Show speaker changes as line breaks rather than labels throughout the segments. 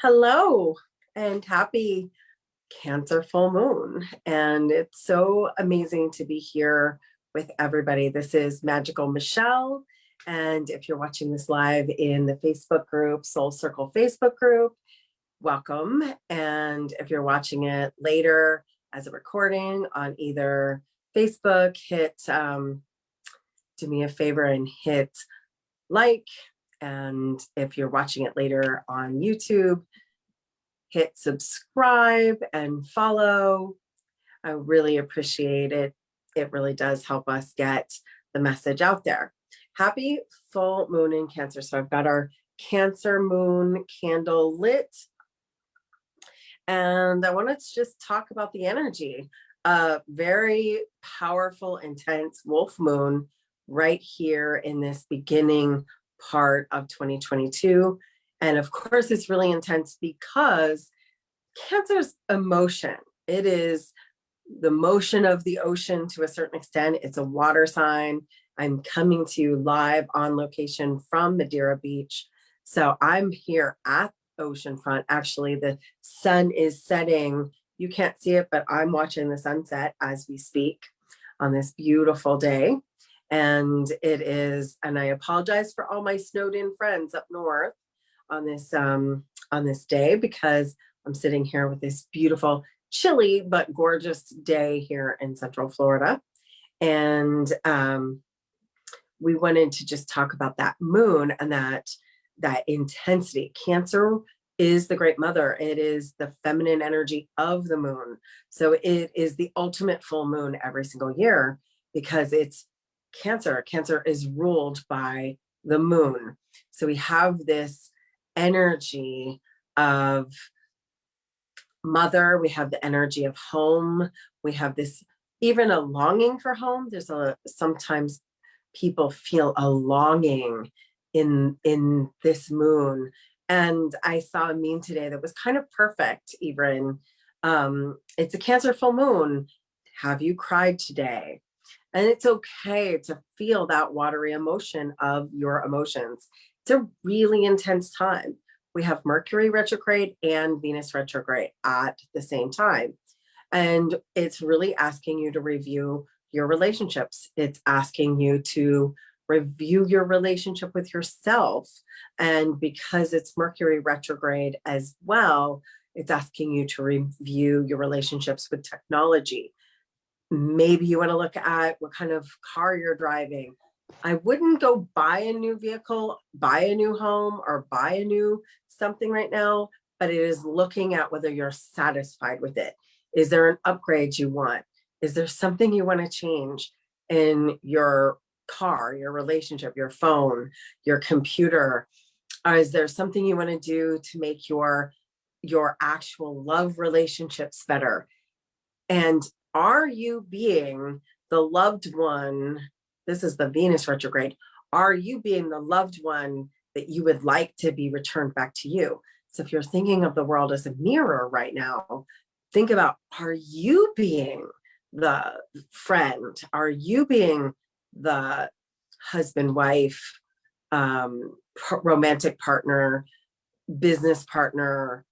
Hello and happy Cancer full moon. And it's so amazing to be here with everybody. This is Magical Michelle. And if you're watching this live in the Facebook group, Soul Circle Facebook group, welcome. And if you're watching it later as a recording on either Facebook, do me a favor and hit like. And if you're watching it later on YouTube, hit subscribe and follow. I really appreciate it. It really does help us get the message out there. Happy full moon in Cancer. So I've got our Cancer moon candle lit. And I wanted to just talk about the energy. A very powerful, intense wolf moon right here in this beginning part of 2022. And of course, it's really intense because Cancer's emotion. It is the motion of the ocean to a certain extent. It's a water sign. I'm coming to you live on location from Madeira Beach. So I'm here at oceanfront. Actually, the sun is setting. You can't see it, but I'm watching the sunset as we speak on this beautiful day. And it is, and I apologize for all my snowed in friends up north on this day, because I'm sitting here with this beautiful, chilly but gorgeous day here in Central Florida. And we wanted to just talk about that moon and that intensity. Cancer is the great mother. It is the feminine energy of the moon. So it is the ultimate full moon every single year because it's Cancer. Cancer is ruled by the moon. So we have this energy of mother, we have the energy of home, we have this even a longing for home. There's sometimes people feel a longing in this moon. And I saw a meme today that was kind of perfect, even. It's a Cancer full moon. Have you cried today? And it's okay to feel that watery emotion of your emotions. It's a really intense time. We have Mercury retrograde and Venus retrograde at the same time. And it's really asking you to review your relationships. It's asking you to review your relationship with yourself. And because it's Mercury retrograde as well, it's asking you to review your relationships with technology. Maybe you want to look at what kind of car you're driving. I wouldn't go buy a new vehicle, buy a new home, or buy a new something right now, but it is looking at whether you're satisfied with it. Is there an upgrade you want? Is there something you want to change in your car, your relationship, your phone, your computer? Or is there something you want to do to make your actual love relationships better? And are you being the loved one? This is the Venus retrograde. Are you being the loved one that you would like to be returned back to you? So if you're thinking of the world as a mirror right now, think about, are you being the friend? Are you being the husband, wife, romantic partner, business partner?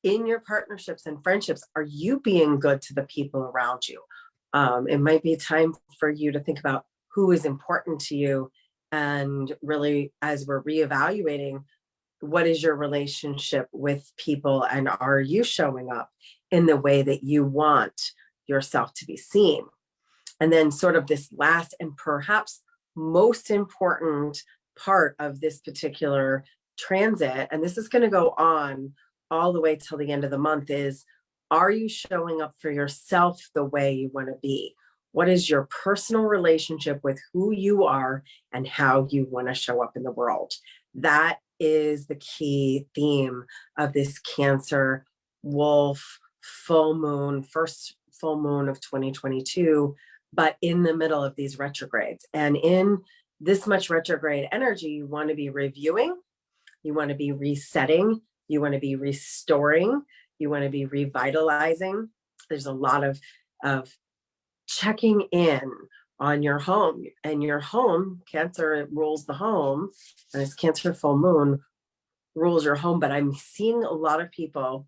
In your partnerships and friendships, are you being good to the people around you? It might be time for you to think about who is important to you, and really, as we're reevaluating, what is your relationship with people, and are you showing up in the way that you want yourself to be seen? And then sort of this last and perhaps most important part of this particular transit, and this is going to go on all the way till the end of the month, is, are you showing up for yourself the way you want to be? What is your personal relationship with who you are and how you want to show up in the world? That is the key theme of this Cancer wolf full moon, first full moon of 2022, but in the middle of these retrogrades. And in this much retrograde energy, you want to be reviewing, you want to be resetting, you want to be restoring, you want to be revitalizing. There's a lot of checking in on your home, and your home, Cancer, it rules the home, and it's Cancer full moon. rules your home, but I'm seeing a lot of people,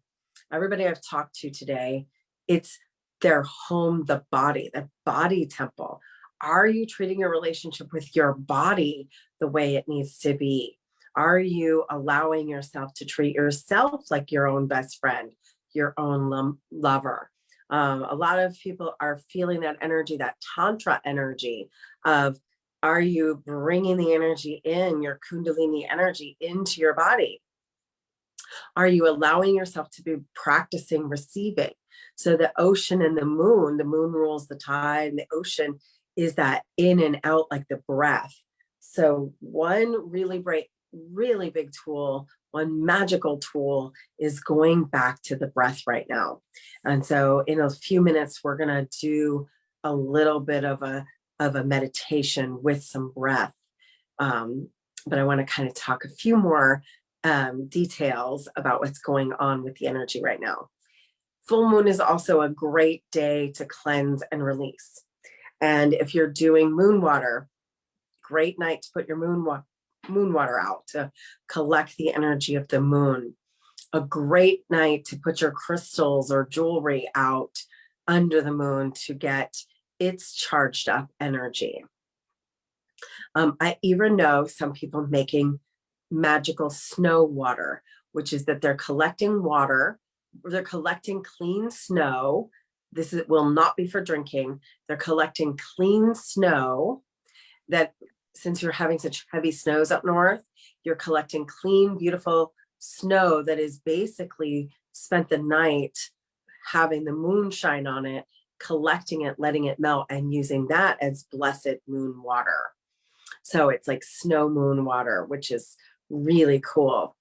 everybody I've talked to today, it's their home, the body temple. Are you treating your relationship with your body the way it needs to be? Are you allowing yourself to treat yourself like your own best friend, your own lover? A lot of people are feeling that energy, that tantra energy of, are you bringing the energy in, your kundalini energy into your body? Are you allowing yourself to be practicing receiving? So the ocean and the moon rules the tide, and the ocean is that in and out like the breath. So one really big tool, one magical tool is going back to the breath right now. And so in a few minutes, we're going to do a little bit of a meditation with some breath. But I want to kind of talk a few more details about what's going on with the energy right now. Full moon is also a great day to cleanse and release. And if you're doing moon water, great night to put your moon water out to collect the energy of the moon. A great night to put your crystals or jewelry out under the moon to get its charged up energy. I even know some people making magical snow water, which is that they're collecting water, they're collecting clean snow. This will not be for drinking. They're collecting clean snow that, since you're having such heavy snows up north, you're collecting clean, beautiful snow that is basically spent the night having the moon shine on it, collecting it, letting it melt, and using that as blessed moon water. So it's like snow moon water, which is really cool.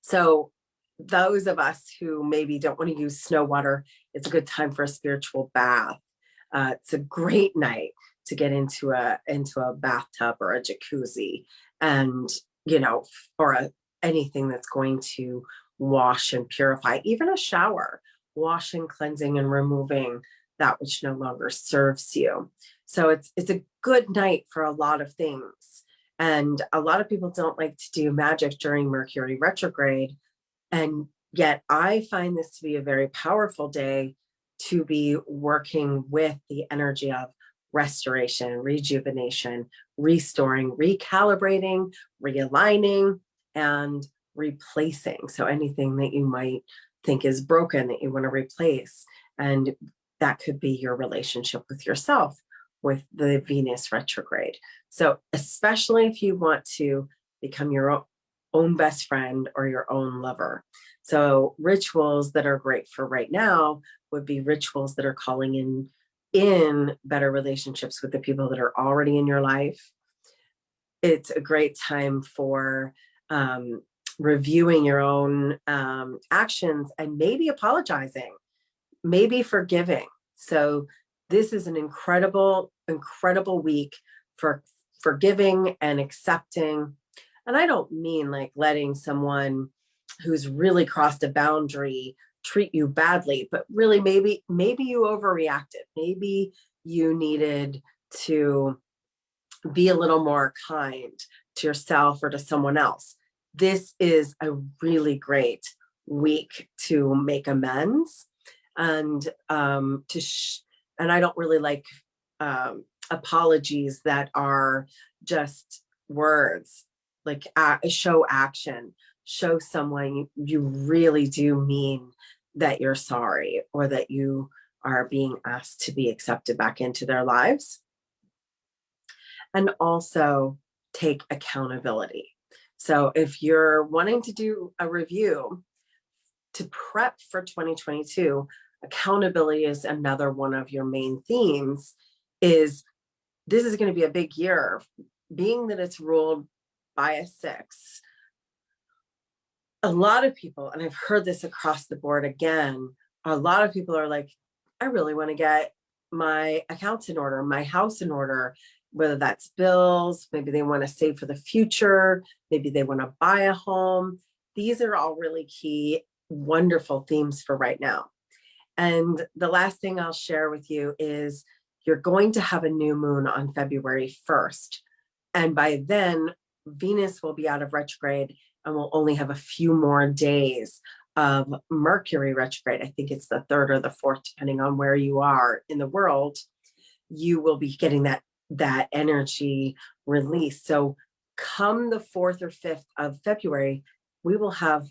So those of us who maybe don't want to use snow water, it's a good time for a spiritual bath. It's a great night to get into a bathtub or a jacuzzi, and or anything that's going to wash and purify, even a shower, washing, cleansing, and removing that which no longer serves you. So it's a good night for a lot of things. And a lot of people don't like to do magic during Mercury retrograde. And yet I find this to be a very powerful day to be working with the energy of restoration, rejuvenation, restoring, recalibrating, realigning, and replacing. So anything that you might think is broken that you want to replace. And that could be your relationship with yourself with the Venus retrograde. So especially if you want to become your own best friend or your own lover. So rituals that are great for right now would be rituals that are calling in better relationships with the people that are already in your life. It's a great time for reviewing your own actions and maybe apologizing, maybe forgiving. So this is an incredible week for forgiving and accepting. And I don't mean like letting someone who's really crossed a boundary treat you badly, but really maybe you overreacted. Maybe you needed to be a little more kind to yourself or to someone else. This is a really great week to make amends and and I don't really like apologies that are just words. Like show action, show someone you really do mean that you're sorry, or that you are being asked to be accepted back into their lives. And also take accountability. So if you're wanting to do a review to prep for 2022, accountability is another one of your main themes. This is going to be a big year, being that it's ruled by a 6. A lot of people, and I've heard this across the board again, a lot of people are like, I really want to get my accounts in order, my house in order, whether that's bills, maybe they want to save for the future, maybe they want to buy a home. These are all really key, wonderful themes for right now. And the last thing I'll share with you is you're going to have a new moon on February 1st. And by then, Venus will be out of retrograde and we'll only have a few more days of Mercury retrograde. I think it's the 3rd or the 4th, depending on where you are in the world. You will be getting that energy release. So come the 4th or 5th of February, we will have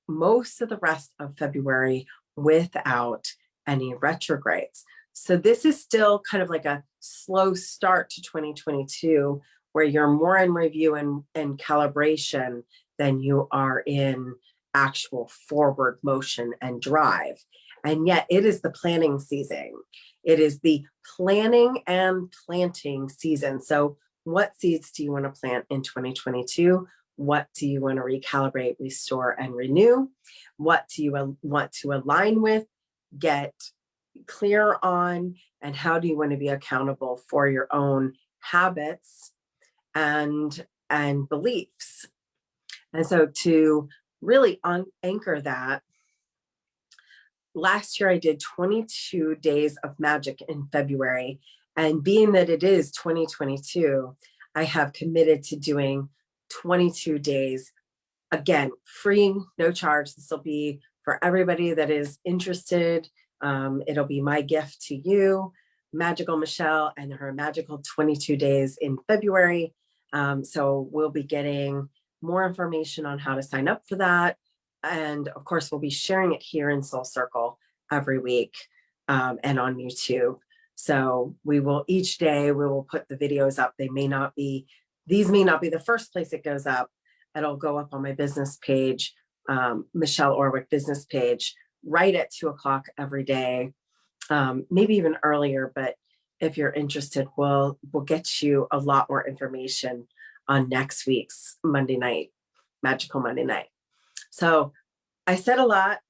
most of the rest of February without any retrogrades. So this is still kind of like a slow start to 2022, where you're more in review and calibration than you are in actual forward motion and drive. And yet it is the planning season. It is the planning and planting season. So what seeds do you want to plant in 2022? What do you want to recalibrate, restore, and renew? What do you want to align with, get clear on, and how do you want to be accountable for your own habits and beliefs? And so to really anchor that, last year I did 22 days of magic in February. And being that it is 2022, I have committed to doing 22 days. Again, free, no charge. This will be for everybody that is interested. It'll be my gift to you, Magical Michelle, and her magical 22 days in February. So we'll be getting more information on how to sign up for that. And of course, we'll be sharing it here in Soul Circle every week and on YouTube. So we will, each day we will put the videos up. These may not be the first place it goes up. It'll go up on my business page, Michelle Orwick business page, right at 2:00 every day, maybe even earlier. But if you're interested, we'll get you a lot more information on next week's Monday night, Magical Monday Night. So I said a lot.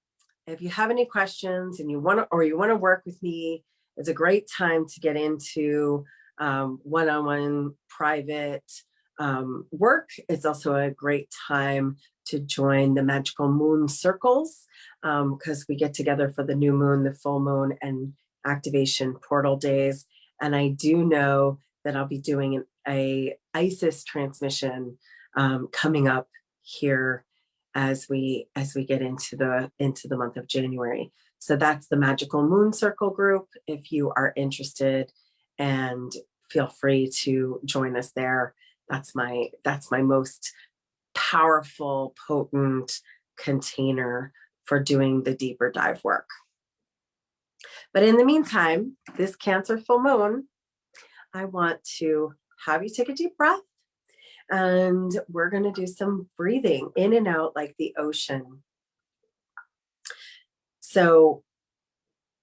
If you have any questions and you want to work with me, it's a great time to get into one-on-one private work. It's also a great time to join the Magical Moon Circles, because we get together for the new moon, the full moon, and activation portal days. And I do know that I'll be doing a Isis transmission coming up here as we get into the month of January. So that's the Magical Moon Circle group. If you are interested, and feel free to join us there. That's my most powerful, potent container for doing the deeper dive work. But in the meantime, this Cancer full moon, I want to have you take a deep breath, and we're going to do some breathing in and out like the ocean. So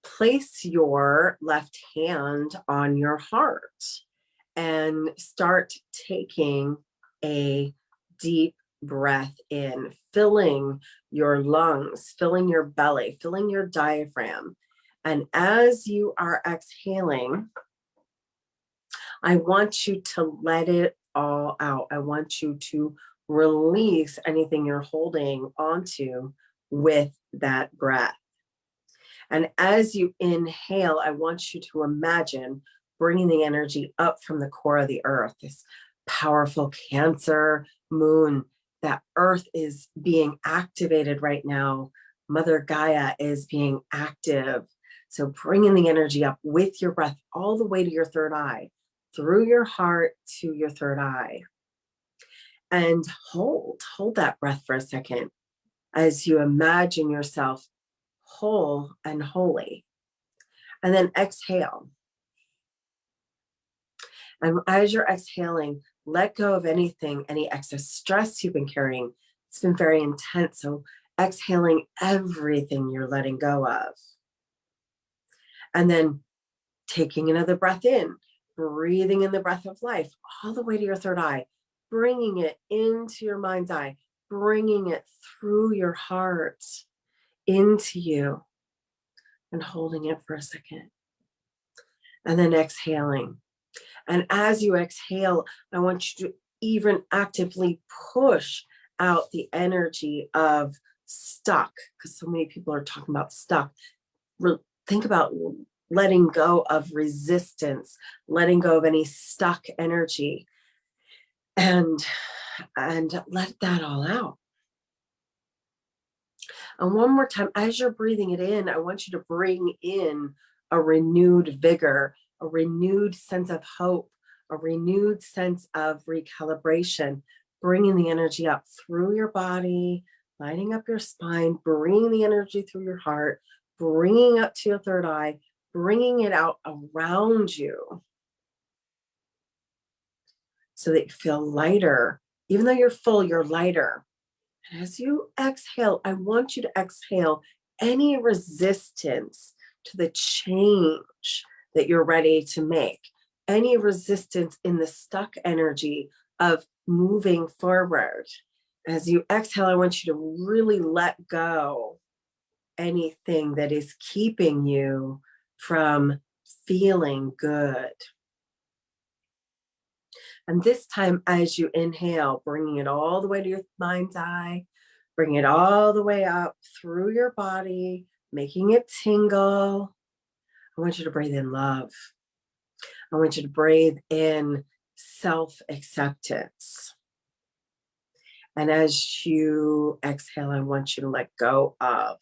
place your left hand on your heart and start taking a deep breath in, filling your lungs, filling your belly, filling your diaphragm. And as you are exhaling, I want you to let it all out. I want you to release anything you're holding onto with that breath. And as you inhale, I want you to imagine bringing the energy up from the core of the earth, this powerful Cancer moon. That earth is being activated right now. Mother Gaia is being active. So bringing the energy up with your breath all the way to your third eye, through your heart to your third eye. And hold that breath for a second as you imagine yourself whole and holy. And then exhale. And as you're exhaling, let go of any excess stress you've been carrying. It's been very intense. So exhaling everything you're letting go of. And then taking another breath in, breathing in the breath of life all the way to your third eye, bringing it into your mind's eye, bringing it through your heart into you, and holding it for a second. And then exhaling. And as you exhale, I want you to even actively push out the energy of stuck, because so many people are talking about stuck. Think about letting go of resistance, letting go of any stuck energy, and let that all out. And one more time, as you're breathing it in, I want you to bring in a renewed vigor, a renewed sense of hope, a renewed sense of recalibration, bringing the energy up through your body, lining up your spine, bringing the energy through your heart, bringing up to your third eye, bringing it out around you so that you feel lighter. Even though you're full, you're lighter. And as you exhale, I want you to exhale any resistance to the change that you're ready to make, any resistance in the stuck energy of moving forward. As you exhale, I want you to really let go anything that is keeping you from feeling good. And this time, as you inhale, bringing it all the way to your mind's eye, bring it all the way up through your body, making it tingle. I want you to breathe in love. I want you to breathe in self-acceptance. And as you exhale, I want you to let go of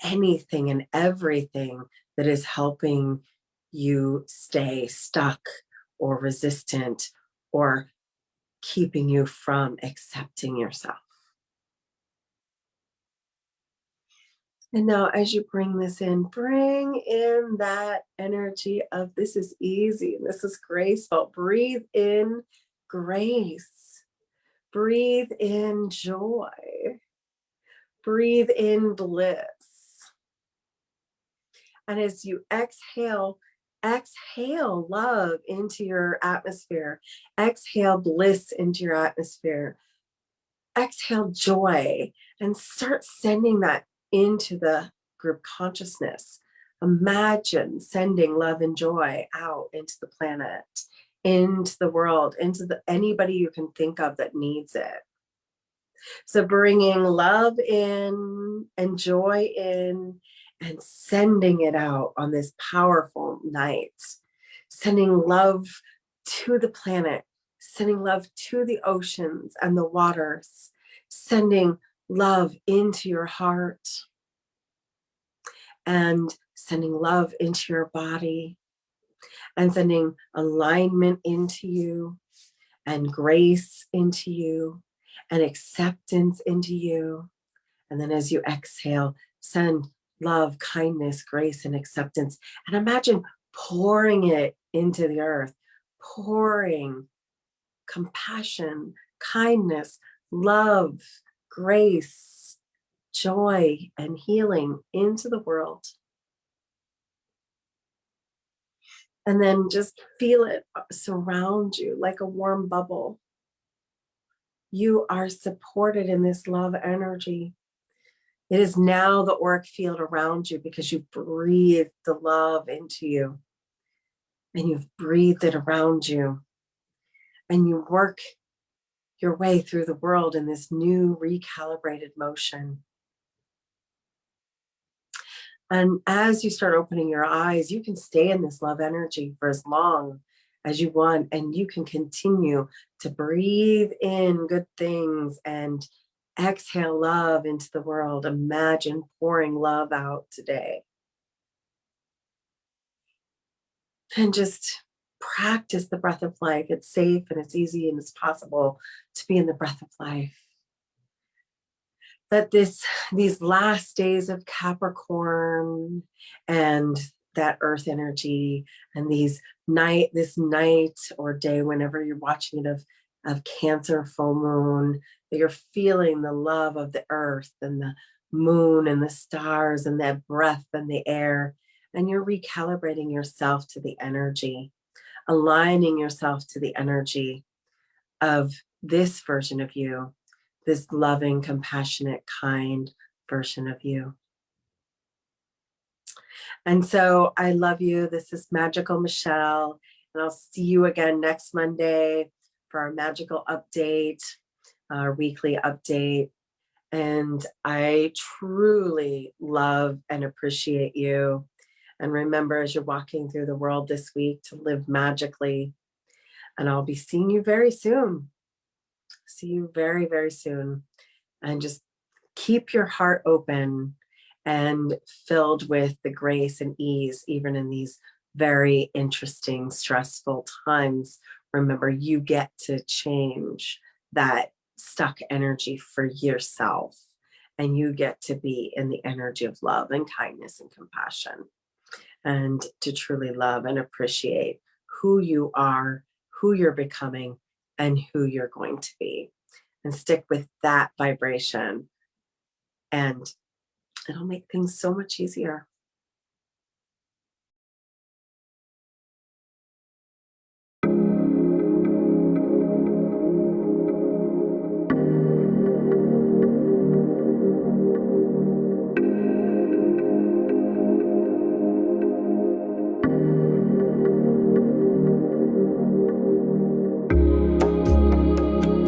anything and everything that is helping you stay stuck or resistant or keeping you from accepting yourself. And now as you bring this in, bring in that energy of this is easy and this is graceful. Breathe in grace. Breathe in joy. Breathe in bliss. And as you exhale, exhale love into your atmosphere. Exhale bliss into your atmosphere. Exhale joy and start sending that into the group consciousness. Imagine sending love and joy out into the planet, into the world, into anybody you can think of that needs it. So bringing love in and joy in and sending it out on this powerful night, sending love to the planet, sending love to the oceans and the waters, sending love into your heart, and sending love into your body, and sending alignment into you, and grace into you, and acceptance into you. And then as you exhale, send love, kindness, grace, and acceptance. And imagine pouring it into the earth, pouring compassion, kindness, love, grace, joy, and healing into the world. And then just feel it surround you like a warm bubble. You are supported in this love energy. It is now the auric field around you because you've breathed the love into you and you've breathed it around you. And you work your way through the world in this new recalibrated motion. And as you start opening your eyes, you can stay in this love energy for as long as you want, and you can continue to breathe in good things and exhale love into the world. Imagine pouring love out today. And just practice the breath of life. It's safe and it's easy and it's possible to be in the breath of life. That these last days of Capricorn and that earth energy and this night or day, whenever you're watching it, of Cancer full moon, that you're feeling the love of the earth and the moon and the stars and that breath and the air, and you're recalibrating yourself to the energy, aligning yourself to the energy of this version of you, this loving, compassionate, kind version of you. And so I love you. This is Magical Michelle, and I'll see you again next Monday for our magical update, our weekly update. And I truly love and appreciate you. And remember, as you're walking through the world this week, to live magically. And I'll be seeing you very soon. See you very, very soon. And just keep your heart open and filled with the grace and ease, even in these very interesting, stressful times. Remember, you get to change that stuck energy for yourself, and you get to be in the energy of love and kindness and compassion, and to truly love and appreciate who you are, who you're becoming, and who you're going to be. And stick with that vibration, and it'll make things so much easier.